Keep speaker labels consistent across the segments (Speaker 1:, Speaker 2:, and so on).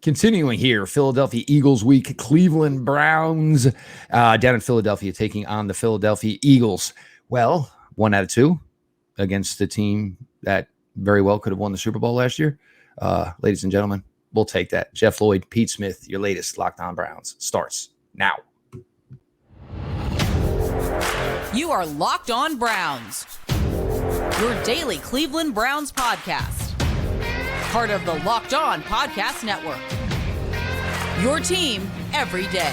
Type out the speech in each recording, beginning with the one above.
Speaker 1: Continuing here, Philadelphia Eagles week, Cleveland Browns down in Philadelphia taking on the Philadelphia Eagles. Well, 1 out of 2 against the team that very well could have won the Super Bowl last year. Ladies and gentlemen, we'll take that. Jeff Lloyd, Pete Smith, your latest Locked On Browns starts now.
Speaker 2: You are Locked On Browns, your daily Cleveland Browns podcast. Part of the Locked On Podcast Network. Your team every day.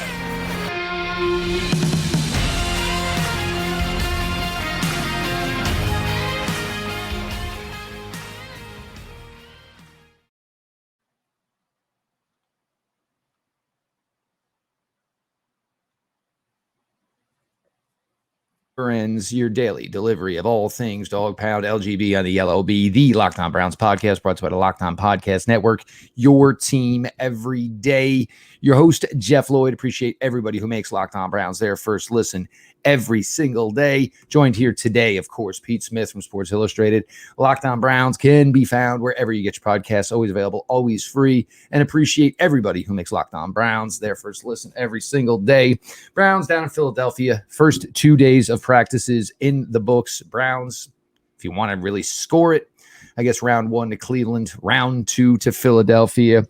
Speaker 1: Ends your daily delivery of all things Dog Pound LGB on the Yellow B, the Locked On Browns podcast, brought to you by the Locked On Podcast Network, your team every day. Your host, Jeff Lloyd. Appreciate everybody who makes Locked On Browns their first listen every single day. Joined here today, of course, Pete Smith from Sports Illustrated. Locked On Browns can be found wherever you get your podcasts, always available, always free, and appreciate everybody who makes Locked On Browns their first listen every single day. Browns down in Philadelphia, first 2 days of practices in the books. Browns, if you want to really score it, I guess round 1 to Cleveland, round 2 to Philadelphia.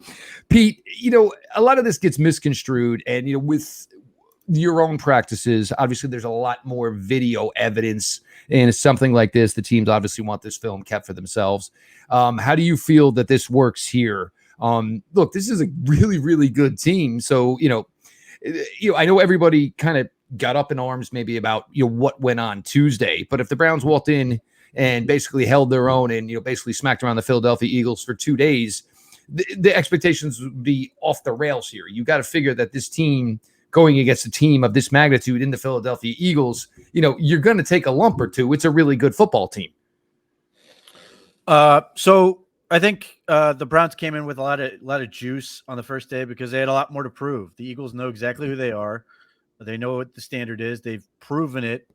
Speaker 1: Pete, a lot of this gets misconstrued, and, with your own practices, obviously there's a lot more video evidence, and something like this, the teams obviously want this film kept for themselves. How do you feel that this works here? Look, this is a really, really good team. So, I know everybody kind of got up in arms maybe about, what went on Tuesday, but if the Browns walked in and basically held their own and, basically smacked around the Philadelphia Eagles for 2 days, the expectations would be off the rails here. You got to figure that this team going against a team of this magnitude in the Philadelphia Eagles, you're going to take a lump or two. It's a really good football team.
Speaker 3: So I think the Browns came in with a lot of juice on the first day because they had a lot more to prove. The Eagles know exactly who they are. They know what the standard is. They've proven it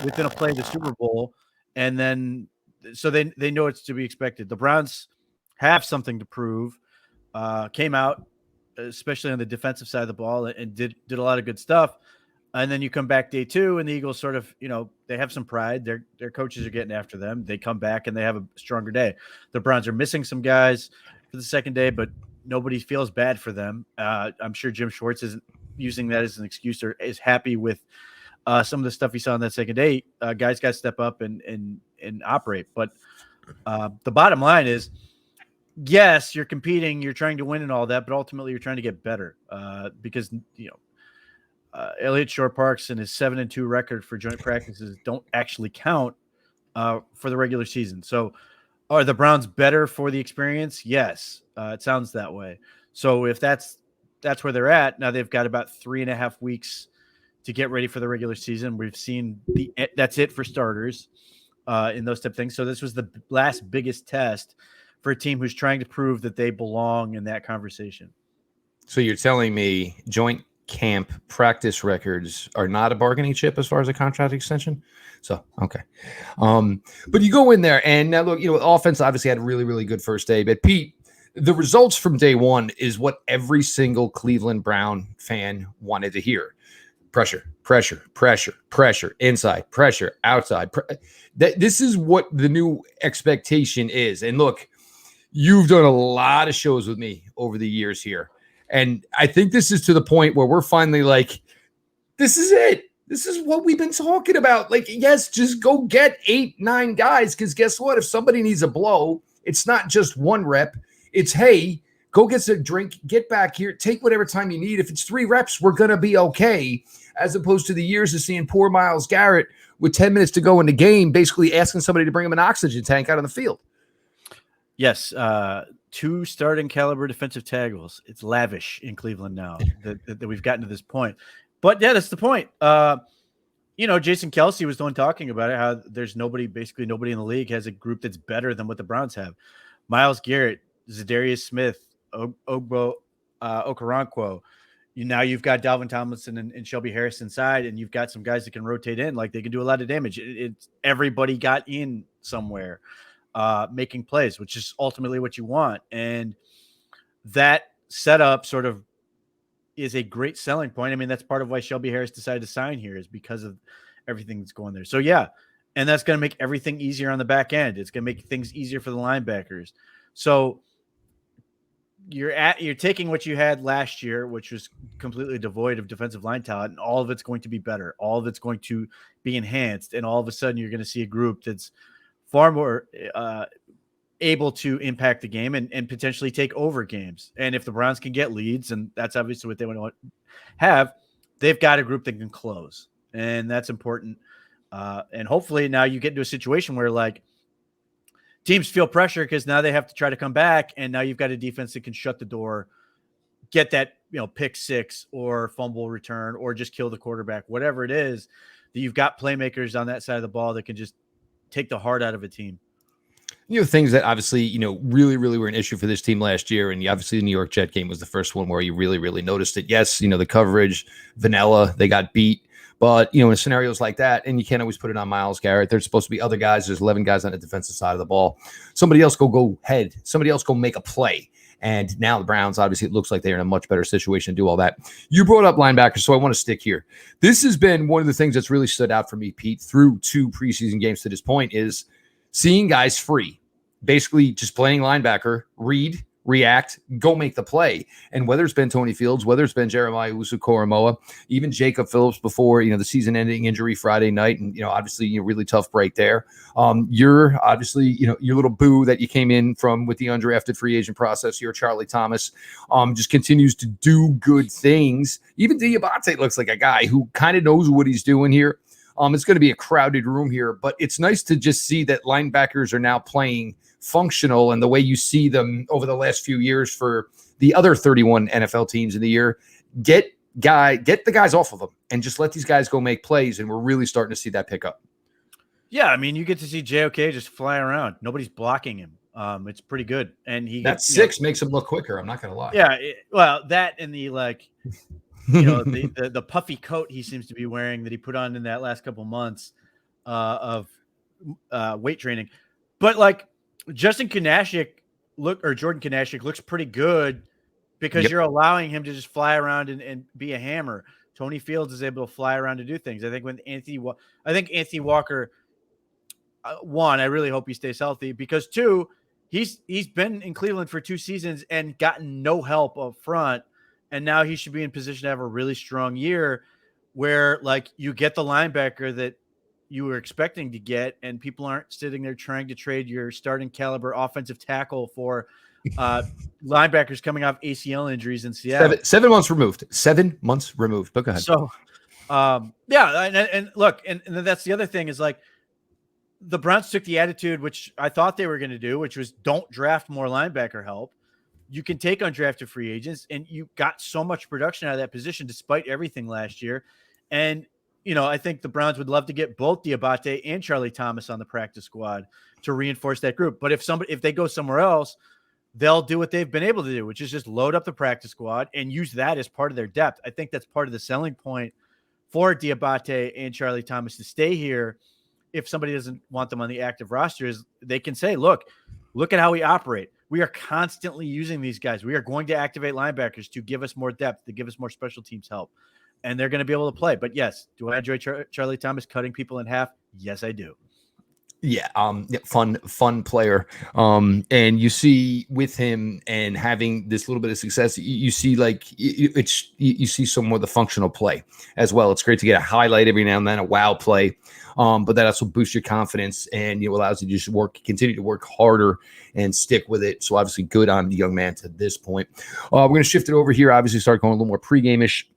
Speaker 3: within a play of the Super Bowl. And then so they know it's to be expected. The Browns have something to prove, came out, especially on the defensive side of the ball, and did a lot of good stuff. And then you come back day 2, and the Eagles sort of, they have some pride. Their coaches are getting after them. They come back, and they have a stronger day. The Browns are missing some guys for the second day, but nobody feels bad for them. I'm sure Jim Schwartz isn't using that as an excuse or is happy with some of the stuff he saw on that second day. Guys got to step up and operate. But the bottom line is, yes, you're competing, you're trying to win and all that, but ultimately you're trying to get better because, Elliott Shore-Parks and his 7-2 record for joint practices don't actually count for the regular season. So are the Browns better for the experience? Yes, it sounds that way. So if that's where they're at, now they've got about 3.5 weeks to get ready for the regular season. We've seen that's it for starters in those type of things. So this was the last biggest test for a team who's trying to prove that they belong in that conversation.
Speaker 1: So you're telling me joint camp practice records are not a bargaining chip as far as a contract extension? So, okay. But you go in there and now look, offense obviously had a really, really good first day, but Pete, the results from day 1 is what every single Cleveland Brown fan wanted to hear. Pressure, pressure, pressure, pressure, inside, pressure, outside. This is what the new expectation is. And look, you've done a lot of shows with me over the years here. And I think this is to the point where we're finally like, this is it. This is what we've been talking about. Like, yes, just go get 8-9 guys. Because guess what? If somebody needs a blow, it's not just one rep. It's, hey, go get a drink, get back here, take whatever time you need. If it's 3 reps, we're going to be okay. As opposed to the years of seeing poor Myles Garrett with 10 minutes to go in the game, basically asking somebody to bring him an oxygen tank out on the field.
Speaker 3: Yes, 2 starting caliber defensive tackles. It's lavish in Cleveland now that we've gotten to this point. But yeah, that's the point. Jason Kelce was the one talking about it, how there's basically nobody in the league has a group that's better than what the Browns have. Myles Garrett, Zadarius Smith, Ogbo Okoronkwo. Now you've got Dalvin Tomlinson and Shelby Harris inside, and you've got some guys that can rotate in. Like, they can do a lot of damage. It's everybody got in somewhere, making plays, which is ultimately what you want. And that setup sort of is a great selling point. I mean, that's part of why Shelby Harris decided to sign here, is because of everything that's going there. So yeah, and that's going to make everything easier on the back end. It's going to make things easier for the linebackers. So you're taking what you had last year, which was completely devoid of defensive line talent, and all of it's going to be better. All of it's going to be enhanced, and all of a sudden you're going to see a group that's far more able to impact the game and potentially take over games. And if the Browns can get leads, and that's obviously what they want to have, they've got a group that can close, and that's important. And hopefully now you get into a situation where like teams feel pressure because now they have to try to come back, and now you've got a defense that can shut the door, get that, pick six or fumble return or just kill the quarterback, whatever it is, that you've got playmakers on that side of the ball that can just take the heart out of a team.
Speaker 1: Things that obviously, really, really were an issue for this team last year. And obviously the New York Jet game was the first one where you really, really noticed it. Yes, the coverage, vanilla, they got beat. But, in scenarios like that, and you can't always put it on Myles Garrett, there's supposed to be other guys. There's 11 guys on the defensive side of the ball. Somebody else go head. Somebody else go make a play. And now the Browns, obviously, it looks like they're in a much better situation to do all that. You brought up linebackers, so I want to stick here. This has been one of the things that's really stood out for me, Pete, through 2 preseason games to this point, is seeing guys free, basically just playing linebacker, read, react, go make the play. And whether it's been Tony Fields, whether it's been Jeremiah Owusu-Koramoah, even Jacob Phillips before, the season-ending injury Friday night, and, obviously, really tough break there. You're obviously, your little boo that you came in from with the undrafted free agent process, you're Charlie Thomas, just continues to do good things. Even Diabate looks like a guy who kind of knows what he's doing here. It's going to be a crowded room here, but it's nice to just see that linebackers are now playing functional, and the way you see them over the last few years for the other 31 NFL teams in the year, get the guys off of them and just let these guys go make plays. And we're really starting to see that pick up. Yeah.
Speaker 3: I mean, you get to see JOK just fly around. Nobody's blocking him. It's pretty good. And
Speaker 1: that 6 makes him look quicker. I'm not going to lie.
Speaker 3: Yeah. Well, that and the the puffy coat he seems to be wearing that he put on in that last couple months of weight training. But Jordan Kanashik looks pretty good because you're allowing him to just fly around and be a hammer. Tony Fields is able to fly around to do things. I think Anthony Walker, one, I really hope he stays healthy, because 2, he's been in Cleveland for 2 seasons and gotten no help up front. And now he should be in position to have a really strong year where you get the linebacker that you were expecting to get, and people aren't sitting there trying to trade your starting caliber offensive tackle for linebackers coming off ACL injuries in Seattle.
Speaker 1: 7 months removed. 7 months removed. But go ahead.
Speaker 3: So, and look, and that's the other thing is the Browns took the attitude, which I thought they were going to do, which was don't draft more linebacker help. You can take undrafted free agents, and you got so much production out of that position despite everything last year. And I think the Browns would love to get both Diabate and Charlie Thomas on the practice squad to reinforce that group. But if they go somewhere else, they'll do what they've been able to do, which is just load up the practice squad and use that as part of their depth. I think that's part of the selling point for Diabate and Charlie Thomas to stay here. If somebody doesn't want them on the active roster, is they can say, look at how we operate. We are constantly using these guys. We are going to activate linebackers to give us more depth, to give us more special teams help. And they're going to be able to play. But yes, do I enjoy Charlie Thomas cutting people in half? Yes, I do.
Speaker 1: Yeah, fun player. And you see with him and having this little bit of success, you see you see some more of the functional play as well. It's great to get a highlight every now and then, a wow play. But that also boosts your confidence and allows you to just continue to work harder and stick with it. So obviously good on the young man to this point. We're going to shift it over here. Obviously start going a little more pregame-ish.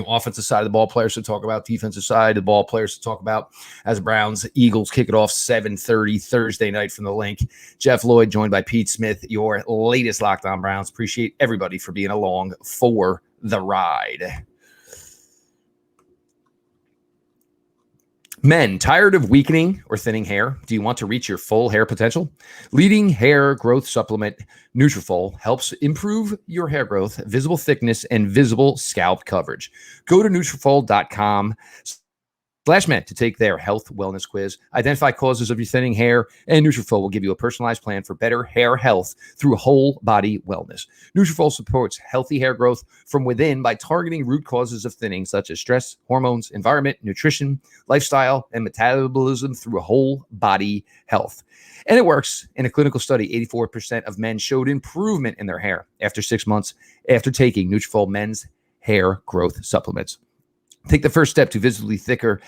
Speaker 1: Offensive side of the ball players to talk about, defensive side of the ball players to talk about as Browns Eagles kick it off 7:30 Thursday night from the link. Jeff Lloyd joined by Pete Smith, your latest Locked On Browns. Appreciate everybody for being along for the ride. Men, tired of weakening or thinning hair? Do you want to reach your full hair potential? Leading hair growth supplement Nutrafol helps improve your hair growth, visible thickness, and visible scalp coverage. Go to Nutrafol.com men to take their health wellness quiz, identify causes of your thinning hair, and Nutrafol will give you a personalized plan for better hair health through whole body wellness. Nutrafol supports healthy hair growth from within by targeting root causes of thinning such as stress, hormones, environment, nutrition, lifestyle, and metabolism through whole body health. And it works. In a clinical study, 84% of men showed improvement in their hair after 6 months after taking Nutrafol men's hair growth supplements. Take the first step to visibly thicker,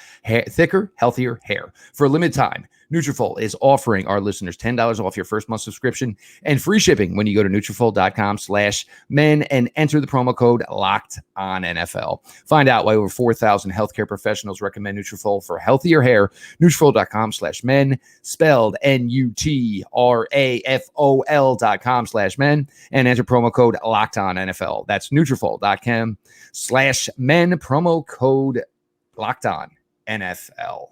Speaker 1: healthier hair. For a limited time, Nutrafol is offering our listeners $10 off your first month subscription and free shipping when you go to Nutrafol.com/men and enter the promo code LOCKEDONNFL. Find out why over 4,000 healthcare professionals recommend Nutrafol for healthier hair. Nutrafol.com/men, spelled Nutrafol.com/men, and enter promo code LOCKEDONNFL. That's Nutrafol.com/men, promo code LOCKEDONNFL.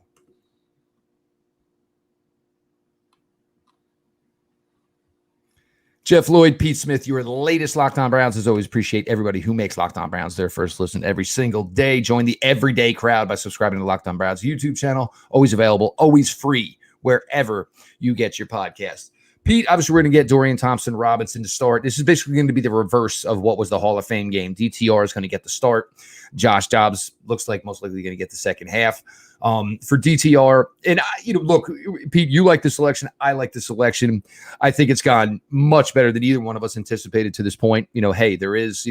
Speaker 1: Jeff Lloyd, Pete Smith, your latest Locked On Browns. As always, appreciate everybody who makes Locked On Browns their first listen every single day. Join the everyday crowd by subscribing to the Locked On Browns YouTube channel. Always available, always free, wherever you get your podcast. Pete, obviously, we're going to get Dorian Thompson-Robinson to start. This is basically going to be the reverse of what was the Hall of Fame game. DTR is going to get the start. Josh Dobbs looks like most likely going to get the second half. For DTR, and look, Pete, you like the selection. I like the selection. I think it's gone much better than either one of us anticipated to this point. Hey, there is,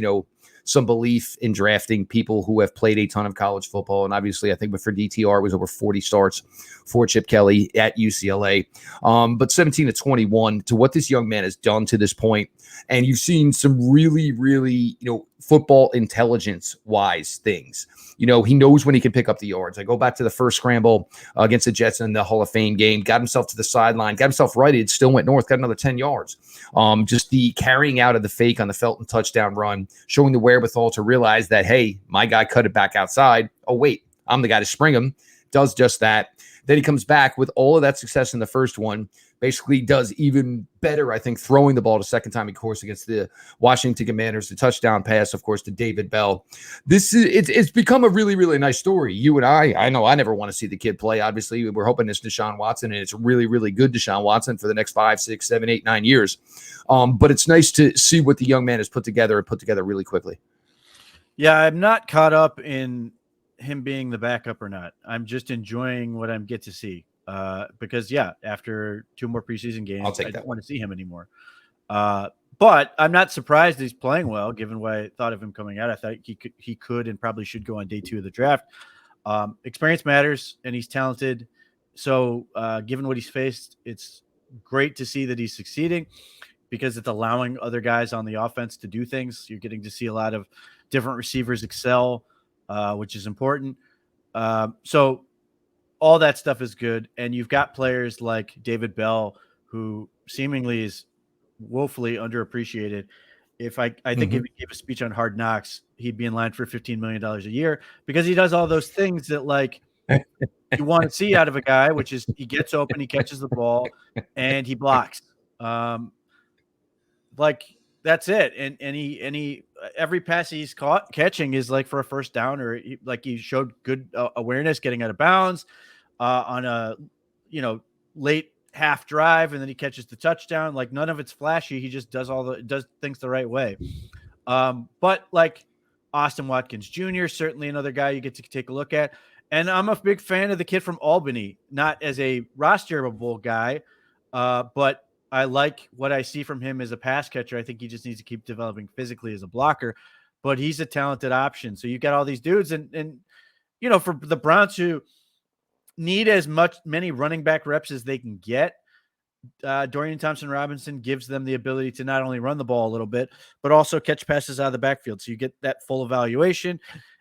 Speaker 1: some belief in drafting people who have played a ton of college football. And obviously, I think for DTR, it was over 40 starts for Chip Kelly at UCLA. But 17 to 21 to what this young man has done to this point. And you've seen some really, really, football intelligence wise things. He knows when he can pick up the yards. I go back to the first scramble against the Jets in the Hall of Fame game, got himself to the sideline, got himself righted, still went north, got another 10 yards. Just the carrying out of the fake on the Felton touchdown run, showing the wherewithal to realize that, hey, my guy cut it back outside. Oh, wait, I'm the guy to spring him. Does just that. Then he comes back with all of that success in the first one, basically does even better, I think, throwing the ball the second time, of course, against the Washington Commanders, the touchdown pass, of course, to David Bell. It's become a really, really nice story. You and I know I never want to see the kid play. Obviously, we're hoping it's Deshaun Watson, and it's really, really good Deshaun Watson for the next 5, 6, 7, 8, 9 years. But it's nice to see what the young man has put together really quickly.
Speaker 3: Yeah, I'm not caught up in him being the backup or not. I'm just enjoying what I get to see. Because after 2 more preseason games, I don't want to see him anymore. But I'm not surprised he's playing well, given what I thought of him coming out. I thought he could and probably should go on day 2 of the draft. Experience matters, and he's talented. So given what he's faced, it's great to see that he's succeeding because it's allowing other guys on the offense to do things. You're getting to see a lot of different receivers excel, which is important. So all that stuff is good. And you've got players like David Bell, who seemingly is woefully underappreciated. I think if he gave a speech on Hard Knocks, he'd be in line for $15 million a year because he does all those things that you want to see out of a guy, which is he gets open, he catches the ball, and he blocks. That's it. And he every pass he's catching is for a first down, or he showed good awareness getting out of bounds on a late half drive, and then he catches the touchdown. None of it's flashy. He just does does things the right way. But Austin Watkins Jr., certainly another guy you get to take a look at. And I'm a big fan of the kid from Albany, not as a rosterable guy, but I like what I see from him as a pass catcher. I think he just needs to keep developing physically as a blocker, but he's a talented option. So you've got all these dudes and for the Browns who need many running back reps as they can get, Dorian Thompson-Robinson gives them the ability to not only run the ball a little bit, but also catch passes out of the backfield. So you get that full evaluation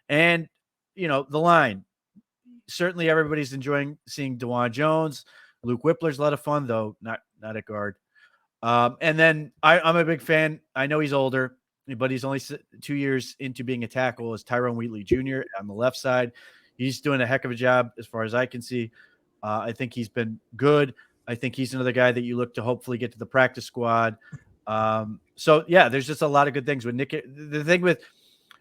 Speaker 3: and, the line. Certainly everybody's enjoying seeing DeJuan Jones. Luke Whippler's a lot of fun, though, not at guard. And then I'm a big fan. I know he's older, but he's only 2 years into being a tackle, is Tyrone Wheatley Jr. on the left side. He's doing a heck of a job as far as I can see. I think he's been good. I think he's another guy that you look to hopefully get to the practice squad. There's just a lot of good things with Nick. The thing with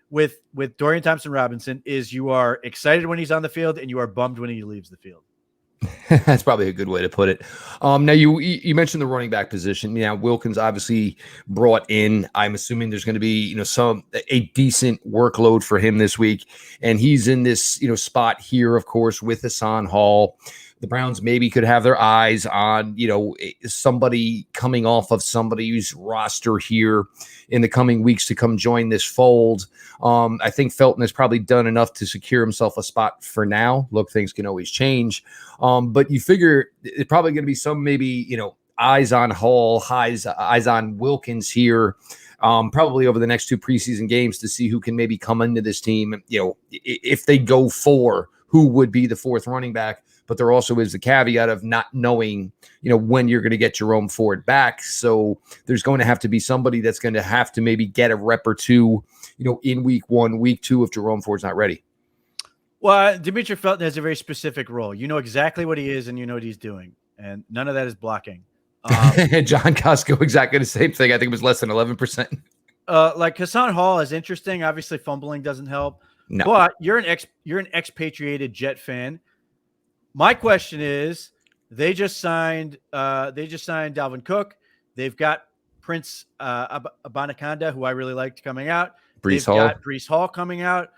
Speaker 3: with Dorian Thompson-Robinson is you are excited when he's on the field and you are bummed when he leaves the field.
Speaker 1: That's probably a good way to put it. Now you mentioned the running back position. Yeah, Wilkins obviously brought in. I'm assuming there's going to be a decent workload for him this week, and he's in this spot here, of course, with Hassan Hall. The Browns maybe could have their eyes on somebody coming off of somebody's roster here in the coming weeks to come join this fold. I think Felton has probably done enough to secure himself a spot for now. Look, things can always change. But you figure it's probably going to be some eyes on Hall, eyes on Wilkins here, probably over the next 2 preseason games to see who can maybe come into this team. If they go for who would be the 4th running back. But there also is the caveat of not knowing, when you're going to get Jerome Ford back. So there's going to have to be somebody that's going to have to maybe get a rep or 2, in week 1, week 2 if Jerome Ford's not ready.
Speaker 3: Well, Demetric Felton has a very specific role. You know exactly what he is and you know what he's doing. And none of that is blocking.
Speaker 1: John Costco, exactly the same thing. I think it was less than 11%.
Speaker 3: Like Hassan Hall is interesting. Obviously, fumbling doesn't help.
Speaker 1: No.
Speaker 3: But you're an expatriated Jet fan. My question is, they just signed Dalvin Cook. They've got Prince Abanikanda, who I really liked, coming out. They've got Breece Hall coming out.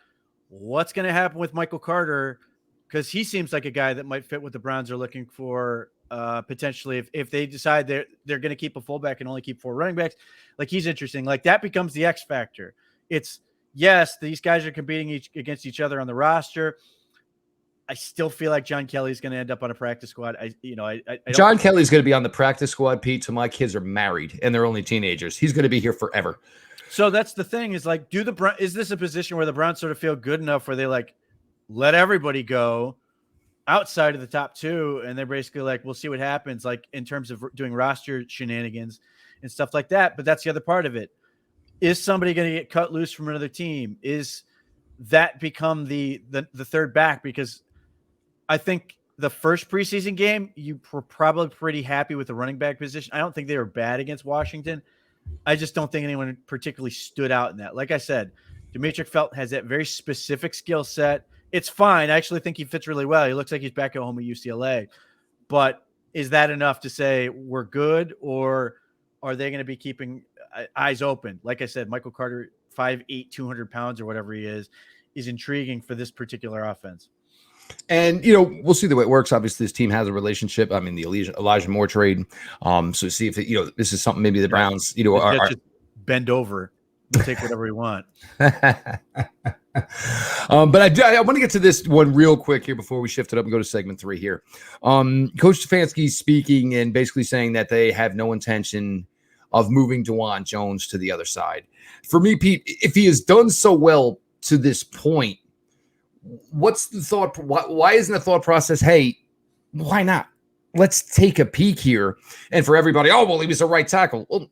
Speaker 3: What's going to happen with Michael Carter? Because he seems like a guy that might fit what the Browns are looking for potentially. If they decide they're going to keep a fullback and only keep 4 running backs, like he's interesting. Like that becomes the X factor. It's yes, these guys are competing against each other on the roster. I still feel like John Kelly's going to end up on a practice squad.
Speaker 1: John Kelly's going to be on the practice squad, Pete. So my kids are married and they're only teenagers. He's going to be here forever.
Speaker 3: So that's the thing is like, is this a position where the Browns sort of feel good enough where they like let everybody go outside of the top 2 and they're basically like, we'll see what happens, like in terms of doing roster shenanigans and stuff like that. But that's the other part of it. Is somebody going to get cut loose from another team? Is that become the 3rd back? Because I think the first preseason game, you were probably pretty happy with the running back position. I don't think they were bad against Washington. I just don't think anyone particularly stood out in that. Like I said, Demetric Felton has that very specific skill set. It's fine. I actually think he fits really well. He looks like he's back at home at UCLA. But is that enough to say we're good, or are they going to be keeping eyes open? Like I said, Michael Carter, 5'8", 200 pounds or whatever he is intriguing for this particular offense.
Speaker 1: And, we'll see the way it works. Obviously, this team has a relationship. I mean, the Elijah Moore trade. So see if, this is something maybe the Browns, are
Speaker 3: just bend over. We'll take whatever we want.
Speaker 1: But I want to get to this one real quick here before we shift it up and go to segment 3 here. Coach Stefanski's speaking and basically saying that they have no intention of moving DeJuan Jones to the other side. For me, Pete, if he has done so well to this point, what's the thought? Why isn't the thought process, hey, why not? Let's take a peek here. And for everybody, oh, well, he was a right tackle. Well,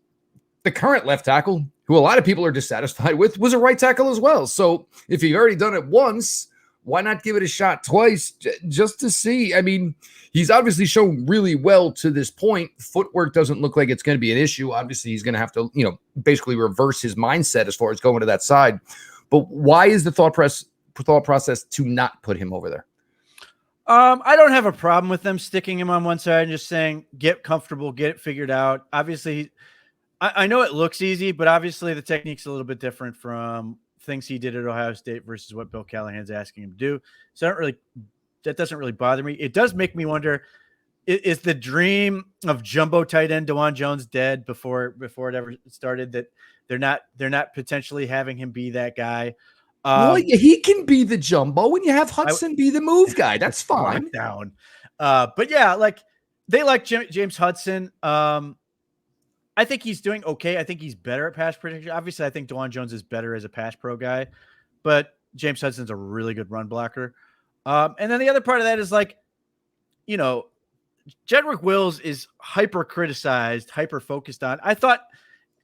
Speaker 1: the current left tackle, who a lot of people are dissatisfied with, was a right tackle as well. So if you've already done it once, why not give it a shot twice just to see? I mean, he's obviously shown really well to this point. Footwork doesn't look like it's going to be an issue. Obviously, he's going to have to, basically reverse his mindset as far as going to that side. But why is the thought process to not put him over there?
Speaker 3: I don't have a problem with them sticking him on one side and just saying, get comfortable, get it figured out. Obviously, I know it looks easy, but obviously the technique's a little bit different from things he did at Ohio State versus what Bill Callahan's asking him to do. So that doesn't really bother me. It does make me wonder, is the dream of jumbo tight end DeJuan Jones dead before it ever started, that they're not potentially having him be that guy?
Speaker 1: Well, he can be the jumbo and you have Hudson be the move guy. That's fine.
Speaker 3: Down. But yeah, like they like James Hudson. I think he's doing okay. I think he's better at pass protection. Obviously, I think DeJuan Jones is better as a pass pro guy, but James Hudson's a really good run blocker. And then the other part of that is like, Jedrick Wills is hyper criticized, hyper focused on.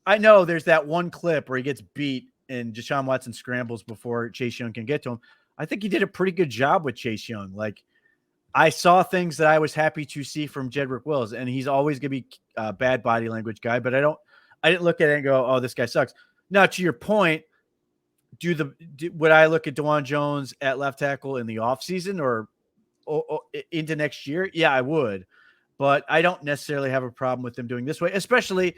Speaker 3: I know there's that one clip where he gets beat and Deshaun Watson scrambles before Chase Young can get to him. I think he did a pretty good job with Chase Young. Like, I saw things that I was happy to see from Jedrick Wills, and he's always going to be a bad body language guy, but I didn't look at it and go, oh, this guy sucks. Now, to your point, would I look at DeJuan Jones at left tackle in the offseason or into next year? Yeah, I would. But I don't necessarily have a problem with them doing this way, especially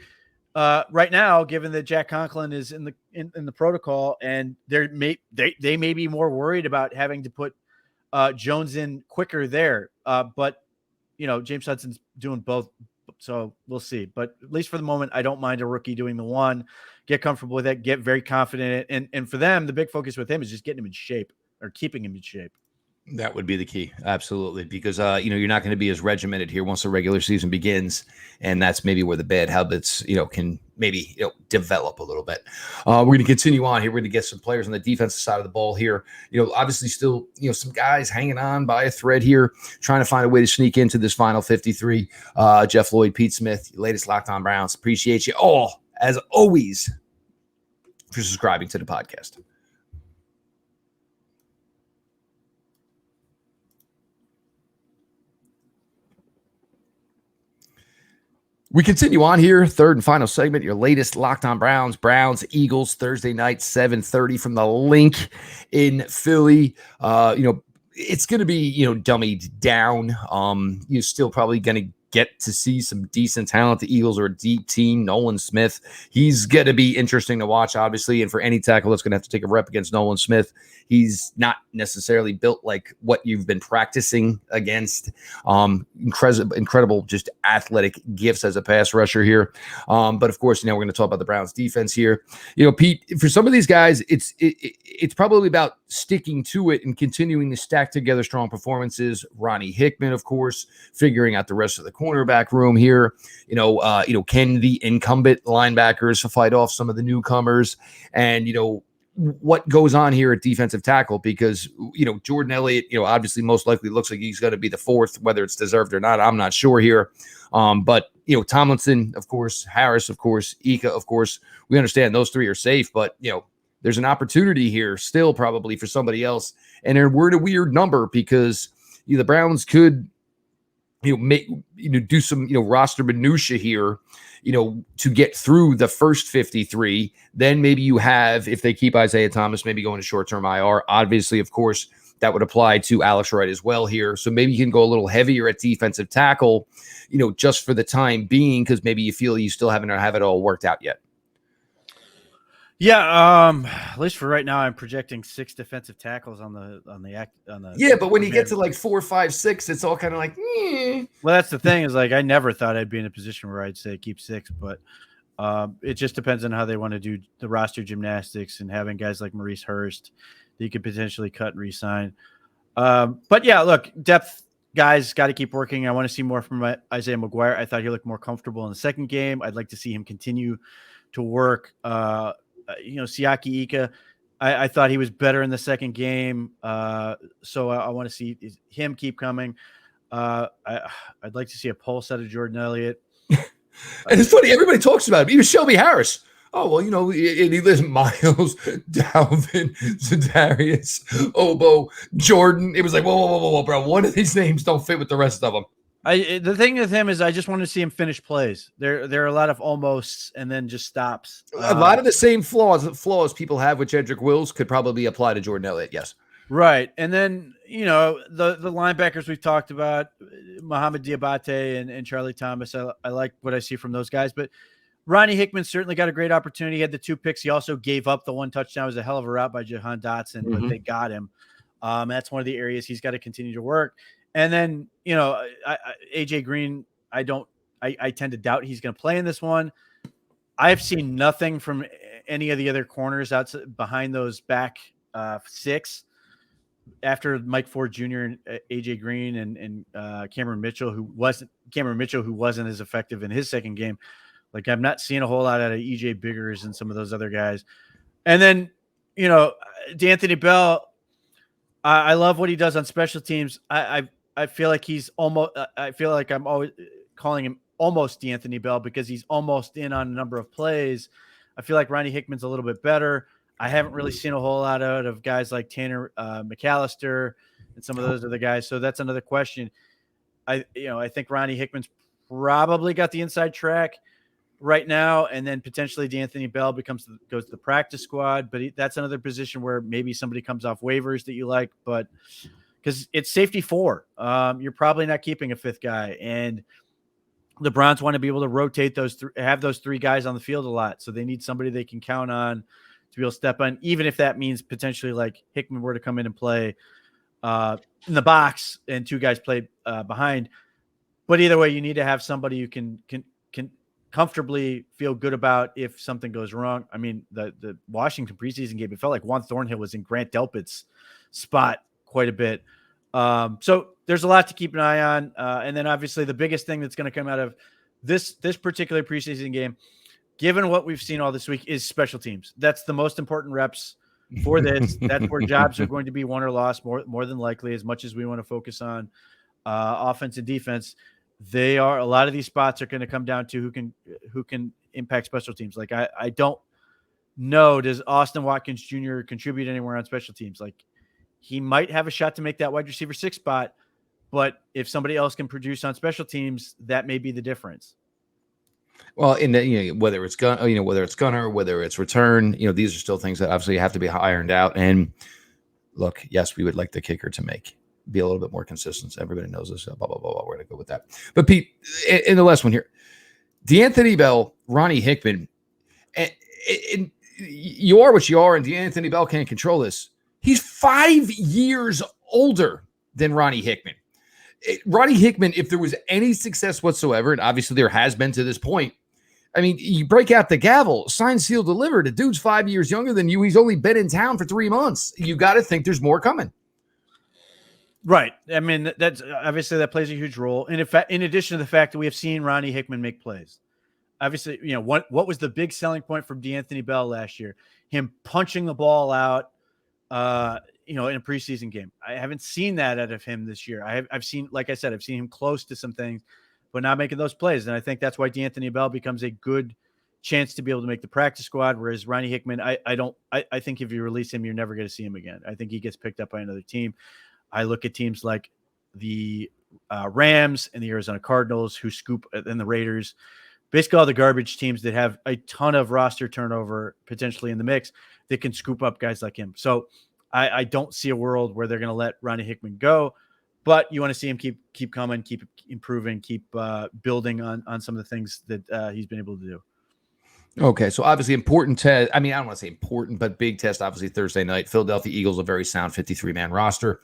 Speaker 3: right now, given that Jack Conklin is in the protocol, and they may be more worried about having to put Jones in quicker there. But James Hudson's doing both, so we'll see. But at least for the moment, I don't mind a rookie doing the one. Get comfortable with it. Get very confident in it. And for them, the big focus with him is just getting him in shape or keeping him in shape.
Speaker 1: That would be the key. Absolutely. Because, you're not going to be as regimented here once the regular season begins. And that's maybe where the bad habits, can maybe, develop a little bit. We're going to continue on here. We're going to get some players on the defensive side of the ball here. Obviously still, some guys hanging on by a thread here, trying to find a way to sneak into this final 53. Jeff Lloyd, Pete Smith, your latest Locked On Browns. Appreciate you all, as always, for subscribing to the podcast. We continue on here, third and final segment, your latest Locked On Browns, Eagles, Thursday night, 7:30 from the Link in Philly. It's going to be, dummied down. You're still probably going to get to see some decent talent. The Eagles are a deep team. Nolan Smith, he's going to be interesting to watch, obviously. And for any tackle that's going to have to take a rep against Nolan Smith, he's not necessarily built like what you've been practicing against. Incredible, just athletic gifts as a pass rusher here. But of course, we're going to talk about the Browns defense here. Pete, for some of these guys, it's probably about sticking to it and continuing to stack together strong performances. Ronnie Hickman, of course, figuring out the rest of the cornerback room here. Can the incumbent linebackers fight off some of the newcomers? And, what goes on here at defensive tackle, because, Jordan Elliott, obviously most likely looks like he's going to be the fourth, whether it's deserved or not. I'm not sure here. But, Tomlinson, of course, Harris, of course, Ika, of course, we understand those three are safe, but, there's an opportunity here still probably for somebody else. And we're at a weird number because the Browns could, do some, roster minutia here, to get through the first 53. Then maybe you have, if they keep Isaiah Thomas, maybe going to short-term IR. Obviously, of course, that would apply to Alex Wright as well here. So maybe you can go a little heavier at defensive tackle, just for the time being, because maybe you feel you still haven't have it all worked out yet.
Speaker 3: Yeah, at least for right now, I'm projecting 6 defensive tackles on the.
Speaker 1: Yeah, but when you get to like 4, 5, 6, it's all kind of like.
Speaker 3: Well, that's the thing is like I never thought I'd be in a position where I'd say keep 6, but it just depends on how they want to do the roster gymnastics and having guys like Maurice Hurst that you could potentially cut and re-sign. But yeah, look, depth guys got to keep working. I want to see more from Isaiah McGuire. I thought he looked more comfortable in the second game. I'd like to see him continue to work. Siaki Ika, I thought he was better in the second game. So I want to see him keep coming. I'd like to see a pulse out of Jordan Elliott.
Speaker 1: And it's funny, everybody talks about him. Even Shelby Harris. Oh, well, and he lives Miles, Dalvin, Za'Darius, Obo, Jordan. It was like, whoa, bro. One of these names don't fit with the rest of them.
Speaker 3: The thing with him is I just want to see him finish plays. There are a lot of almosts and then just stops.
Speaker 1: A lot of the same flaws people have with Jedrick Wills could probably apply to Jordan Elliott. Yes.
Speaker 3: Right. And then, the linebackers we've talked about, Mohamed Diabate and Charlie Thomas. I like what I see from those guys, but Ronnie Hickman certainly got a great opportunity. He had the 2 picks. He also gave up the 1 touchdown. It was a hell of a route by Jahan Dotson, but they got him. That's one of the areas he's got to continue to work. And then, AJ Green, I tend to doubt he's going to play in this one. I've seen nothing from any of the other corners outside behind those back 6 after Mike Ford Jr. and AJ Green and Cameron Mitchell, who wasn't as effective in his second game. Like I'm not seeing a whole lot out of EJ Biggers and some of those other guys. And then, D'Anthony Bell, I love what he does on special teams. I feel like he's almost. I feel like I'm always calling him almost D'Anthony Bell because he's almost in on a number of plays. I feel like Ronnie Hickman's a little bit better. I haven't really seen a whole lot out of guys like Tanner McAllister and some of those other guys. So that's another question. I think Ronnie Hickman's probably got the inside track. right now, and then potentially D'Anthony Bell goes to the practice squad. But that's another position where maybe somebody comes off waivers that you like, but because it's safety 4, you're probably not keeping a 5th guy, and the Browns want to be able to rotate have those 3 guys on the field a lot. So they need somebody they can count on to be able to step on, even if that means potentially like Hickman were to come in and play in the box and 2 guys play behind. But either way, you need to have somebody you can comfortably feel good about if something goes wrong. I mean, the Washington preseason game, it felt like Juan Thornhill was in Grant Delpit's spot quite a bit. So there's a lot to keep an eye on. And then obviously the biggest thing that's going to come out of this particular preseason game, given what we've seen all this week, is special teams. That's the most important reps for this. That's where jobs are going to be won or lost more than likely, as much as we want to focus on offense and defense. A lot of these spots are going to come down to who can impact special teams. Like I don't know, does Austin Watkins Jr. contribute anywhere on special teams? Like, he might have a shot to make that wide receiver 6 spot, but if somebody else can produce on special teams, that may be the difference.
Speaker 1: Well, whether it's gunner, whether it's return, these are still things that obviously have to be ironed out. And look, yes, we would like the kicker to be a little bit more consistent. Everybody knows this. Blah, blah, blah, blah. We're going to go with that. But Pete, in the last one here, D'Anthony Bell, Ronnie Hickman, and you are what you are, and D'Anthony Bell can't control this. He's 5 years older than Ronnie Hickman. Ronnie Hickman, if there was any success whatsoever, and obviously there has been to this point, I mean, you break out the gavel, sign, seal, deliver. The dude's 5 years younger than you. He's only been in town for 3 months. You got to think there's more coming.
Speaker 3: Right. I mean, that's obviously that plays a huge role. And in addition to the fact that we have seen Ronnie Hickman make plays, obviously, what was the big selling point from D'Anthony Bell last year? Him punching the ball out, in a preseason game. I haven't seen that out of him this year. I've seen, like I said, I've seen him close to some things, but not making those plays. And I think that's why D'Anthony Bell becomes a good chance to be able to make the practice squad. Whereas Ronnie Hickman, I think if you release him, you're never going to see him again. I think he gets picked up by another team. I look at teams like the Rams and the Arizona Cardinals who scoop, and the Raiders, basically all the garbage teams that have a ton of roster turnover potentially in the mix that can scoop up guys like him. So I don't see a world where they're going to let Ronnie Hickman go, but you want to see him keep coming, keep improving, keep building on some of the things that he's been able to do.
Speaker 1: Okay, so obviously important test. I mean, I don't want to say important, but big test, obviously, Thursday night. Philadelphia Eagles, a very sound 53-man roster.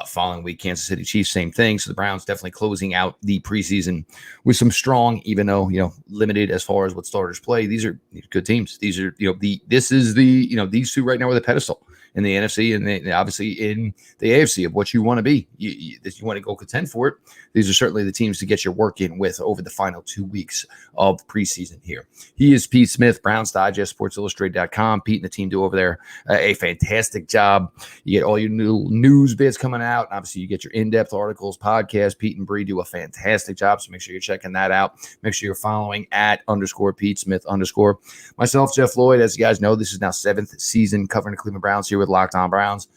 Speaker 1: Following week, Kansas City Chiefs, same thing. So the Browns definitely closing out the preseason with some strong, even though, limited as far as what starters play. These are good teams. These are, these two right now are the pedestal in the NFC and obviously in the AFC of what you want to be. You want to go contend for it. These are certainly the teams to get your work in with over the final 2 weeks of preseason here. He is Pete Smith, Browns Digest, SportsIllustrated.com. Pete and the team do over there a fantastic job. You get all your new news bits coming out. And obviously, you get your in-depth articles, podcasts. Pete and Bree do a fantastic job, so make sure you're checking that out. Make sure you're following @_Pete Smith _ myself, Jeff Lloyd. As you guys know, this is now 7th season covering the Cleveland Browns here with Locked On Browns.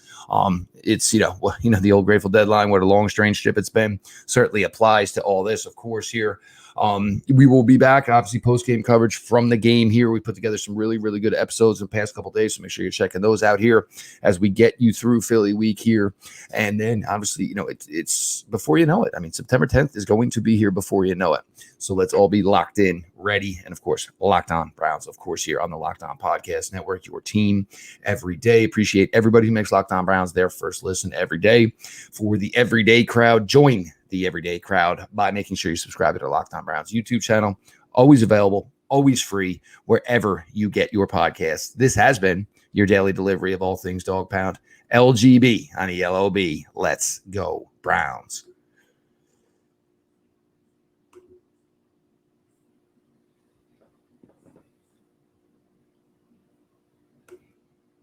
Speaker 1: It's the old Grateful Deadline, what a long strange trip it's been, certainly applies to all this, of course, here. We will be back, obviously, post-game coverage from the game here. We put together some really, really good episodes in the past couple of days, so make sure you're checking those out here as we get you through Philly week here. And then, obviously, it's before you know it. I mean, September 10th is going to be here before you know it. So let's all be locked in, ready, and, of course, Locked On Browns, of course, here on the Locked On Podcast Network, your team every day. Appreciate everybody who makes Locked On Browns their first listen every day. For the everyday crowd, join the everyday crowd by making sure you subscribe to the Locked On Browns YouTube channel. Always available, always free, wherever you get your podcasts. This has been your daily delivery of all things Dog Pound. LGB on the LOB. Let's go Browns.